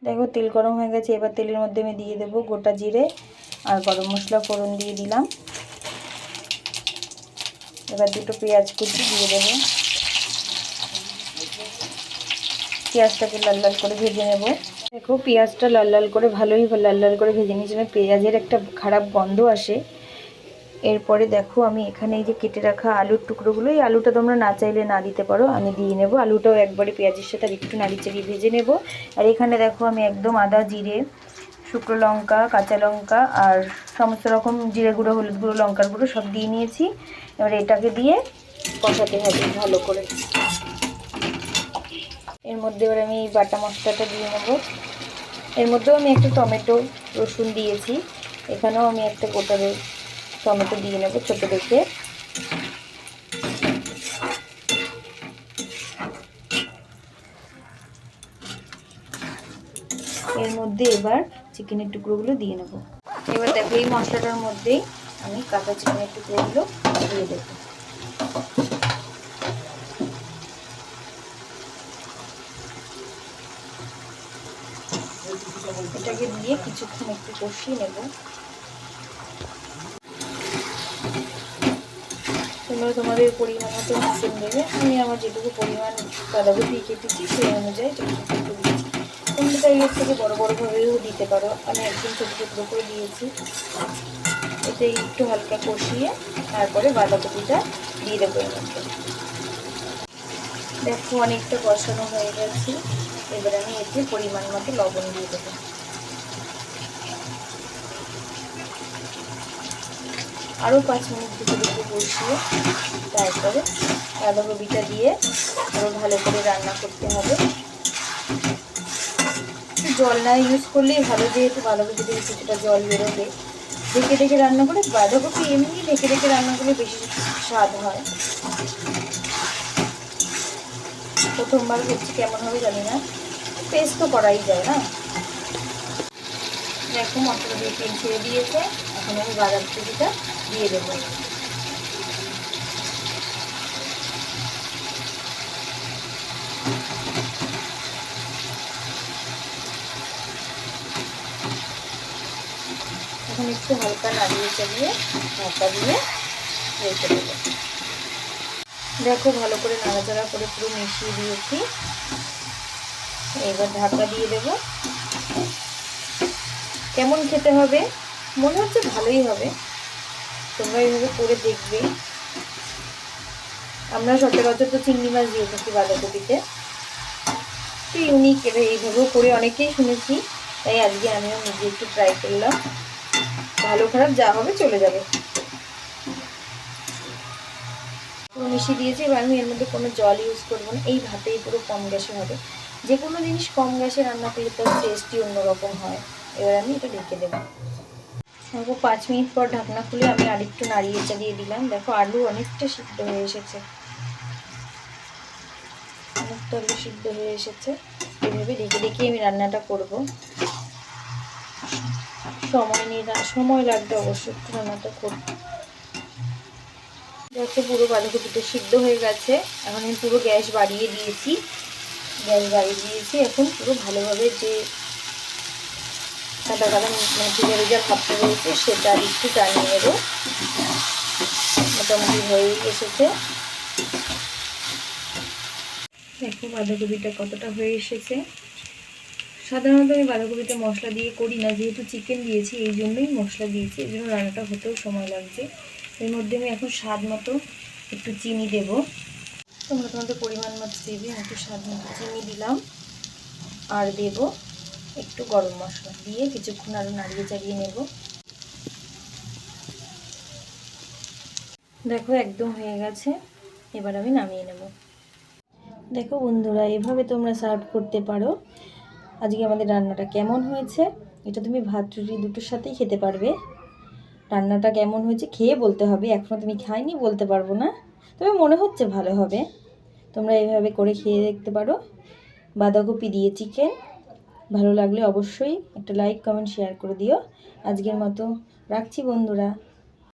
দেখো তেল গরম হয়ে গেছে। এবার তেলের মধ্যে আমি দিয়ে দেবো গোটা জিরে আর গরম মশলা ফোড়ন দিয়ে দিলাম। এবার দুটো পেঁয়াজ কুচি দিয়ে দেবো। পেঁয়াজটাকে লাল লাল করে ভেজে নেব। দেখো পেঁয়াজটা লাল লাল করে ভালোই লাল লাল করে ভেজে নিয়েছি। পেঁয়াজের একটা খারাপ গন্ধ আসে। এরপরে দেখো আমি এখানে এই যে কেটে রাখা আলুর টুকরোগুলো, এই আলুটা তোমরা না চাইলে না দিতে পারো, আমি দিয়ে নেব। আলুটাও একবারে পেঁয়াজের সাথে একটু নাড়িচাড়িয়ে ভেজে নেব। আর এখানে দেখো আমি একদম আদা, জিরে, শুকনো লঙ্কা, কাঁচা লঙ্কা আর সমস্ত রকম জিরে গুঁড়ো, হলুদ গুঁড়ো, লঙ্কার গুঁড়ো সব দিয়ে নিয়েছি। এবার এটাকে দিয়ে কষাতে হবে ভালো করে। এর মধ্যে এবার আমি বাটা মশলাটা দিয়ে নেব। এর মধ্যেও আমি একটা টমেটো, রসুন দিয়েছি। এখানেও আমি একটা গোটা টমেটো দিয়ে নেব ছোটো দেখে। এর মধ্যে এবার চিকেনের টুকরোগুলো দিয়ে নেব। এবার দেখো এই মশলাটার মধ্যেই আমি কাঁচা চিকেনের টুকরোগুলো দিয়ে দেবো। এটাকে দিয়ে কিছুক্ষণ একটু কষিয়ে নেব। তোমরা তোমাদের পরিমাণ মতো চিকেন দেবে। আমি আমার যেটুকু পরিমাণ বাঁধাকপি কেটেছি সেই অনুযায়ী একটু দিয়েছি। তোমরা চাইলে এর থেকে বড়ো বড়োভাবেও দিতে পারো। আমি একদম ছোটো ছোটো করে দিয়েছি। এতে একটু হালকা কষিয়ে তারপরে বাঁধাকপিটা দিয়ে দেবো এর মধ্যে। দেখো অনেকটা কষানো হয়ে গেছে। এবার আমি এতে পরিমাণ মতো লবণ দিয়ে দেবো। আরও 5 মিনিট একটু কষিয়ে তারপরে বাঁধাকপিটা দিয়ে আরও ভালো করে রান্না করতে হবে। জল না ইউজ করলেই ভালো, যেহেতু বাঁধাকপি থেকে কিছুটা জল বেরোবে। ঢেকে ঢেকে রান্না করে, বাঁধাকপি এমনি ঢেকে ঢেকে রান্না করলে বেশি স্বাদ হয়। প্রথমবার হচ্ছে কেমন হবে জানি না, পেস্ট তো করাই যায় না। দেখো মশলা দিয়ে তেল ছেড়ে দিয়েছে। এখন আমি বাঁধাকপিটা দিয়ে দেবো। এখন একটু হালকা নাড়িয়ে চালিয়ে ঢাকা দিয়ে রেখে দেবো। দেখো ভালো করে নাড়াচাড়া করে পুরো মিশিয়ে দিয়েছি। এবার ঢাকা দিয়ে দেবো। কেমন খেতে হবে? মনে হচ্ছে ভালোই হবে। তোমরা এইভাবে করে দেখবে। আমরা সচরাচর তো চিংড়ি মাছ দিয়ে থাকি বাঁধাকপিতে, একটু ইউনিক এইভাবেও করে অনেকেই শুনেছি, তাই আজকে আমিও নিজে একটু ট্রাই করলাম। ভালো খারাপ যা হবে চলে যাবে। পুরো মিশিয়ে দিয়েছি। এবার আমি এর মধ্যে কোনো জল ইউজ করবো না। এই ভাতেই পুরো কম গ্যাসে হবে। যে কোনো জিনিস কম গ্যাসে রান্না করলে তার টেস্টই অন্যরকম হয়। এবার আমি এটা ঢেকে দেবো। দেখো 5 মিনিট পর ঢাকনা খুলে আমি আরেকটু নাড়িয়ে চালিয়ে দিলাম। দেখো আলু অনেকটা সিদ্ধ হয়ে এসেছে। অনেকটা আলু সিদ্ধ হয়ে এসেছে। এইভাবে ঢেকে ঢেকে আমি রান্নাটা করব। সময় লাগবে অবশ্যই একটু রান্নাটা করতে। দেখো পুরো বাঁধাকপিটা সিদ্ধ হয়ে গেছে। এখন আমি পুরো গ্যাস বাড়িয়ে দিয়েছি। এখন পুরো ভালোভাবে যে কাটা কাটা ভিজা ভিজা ভাবটা রয়েছে সেটা একটু টানিয়ে নেব। মোটামুটি হয়ে এসেছে। দেখো বাঁধাকপিটা কতটা হয়ে এসেছে। সাধারণত আমি বাঁধাকপিতে মশলা দিয়ে করি না, যেহেতু চিকেন দিয়েছি এই জন্যই মশলা দিয়েছি, এই জন্য রান্নাটা হতেও সময় লাগছে। এর মধ্যে আমি এখন স্বাদ মতো একটু চিনি দেব। তোমরা তোমাদের পরিমাণ মতো দেবে। আমি একটু স্বাদ মতো চিনি দিলাম। আর দেব একটু গরম মশলা দিয়ে কিছুক্ষণ আরও নাড়িয়ে চাড়িয়ে নেব। দেখো একদম হয়ে গেছে। এবার আমি নামিয়ে নেব। দেখো বন্ধুরা, এভাবে তোমরা সার্ভ করতে পারো। আজকে আমাদের রান্নাটা কেমন হয়েছে এটা তুমি ভাত রুটি দুটোর সাথেই খেতে পারবে। রান্নাটা কেমন হয়েছে খেয়ে বলতে হবে। এখনও তুমি খাইনি বলতে পারবো না, তবে মনে হচ্ছে ভালো হবে। তোমরা এইভাবে করে খেয়ে দেখতে পারো। বাঁধাকপি দিয়ে চিকেন। ভালো লাগলে অবশ্যই একটা লাইক কমেন্ট শেয়ার করে দিও। আজকের মতো রাখছি বন্ধুরা।